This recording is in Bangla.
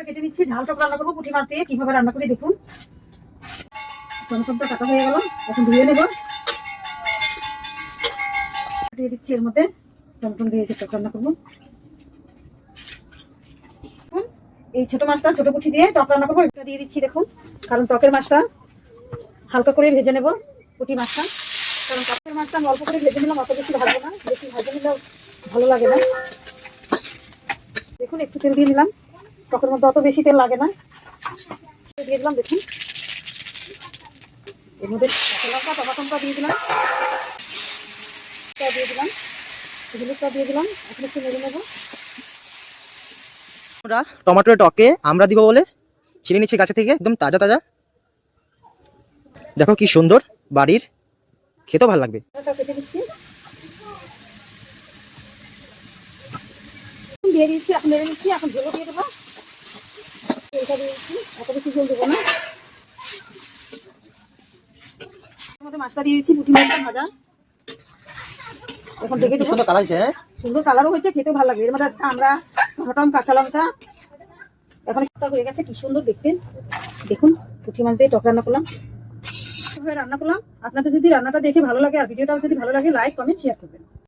কেটে নিচ্ছি, ঝাল টক রান্না করবো পুঁটি মাছ দিয়ে। কিভাবে রান্না করি দেখুন। টমেটোটা কাটা হয়ে গেল, এখন ধুয়ে নেব। দিয়ে দিচ্ছি এর মধ্যে, টমেটো দিয়ে টক রান্না করবো। এই ছোট মাছটা, ছোট পুঁটি দিয়ে টক রান্না করবো। এটা দিয়ে দিচ্ছি দেখুন, কারণ টকের মাছটা হালকা করে ভেজে নেব। পুঁটি মাছটা, কারণ টকের মাছটা আমি অল্প করে ভেজে নিলাম, অত বেশি ভাজবো না, বেশি ভাজে নিলেও ভালো লাগে না। দেখুন একটু তেল দিয়ে নিলাম, টকের মধ্যে অত বেশি তেল লাগে না। দিয়ে দিলাম দেখুন, এর মধ্যে লঙ্কা টমাটমটা দিয়ে দিলাম, দিয়ে দিলাম হলুদটা দিয়ে দিলাম। এখন একটু নেড়ে নেবো। আমরা টমেটোর টকে আমরা দিব বলে ছিঁড়ে নিচ্ছি গাছে থেকে, একদম তাজা তাজা। দেখো কি সুন্দর, বাড়ির, খেতেও ভালো লাগবে। কেটে দিচ্ছি, দিয়ে দিচ্ছি, এখন নেড়ে নিচ্ছি। এখন ঝোলও দিয়ে দেবো, তেলটা দিয়ে দিচ্ছি, এত বেশি ঝোল দেবো না। এর মধ্যে মাছটা দিয়ে দিচ্ছি, পুঁটি মাছটা ভাজা। এখন ঢেকে দেবো। সুন্দর কালার হয়েছে, সুন্দর কালারও হয়েছে, খেতেও ভালো লাগবে। এর মধ্যে আজকে আমরা টমেটো, কাঁচা লঙ্কা, এখন একটা হয়ে গেছে, কি সুন্দর দেখতে। দেখুন পুঁটি মাছ দিয়ে টক রান্না করলাম, রান্না করলাম। আপনাদের যদি রান্নাটা দেখে ভালো লাগে আর ভিডিওটাও যদি ভালো লাগে, লাইক কমেন্ট শেয়ার করবেন।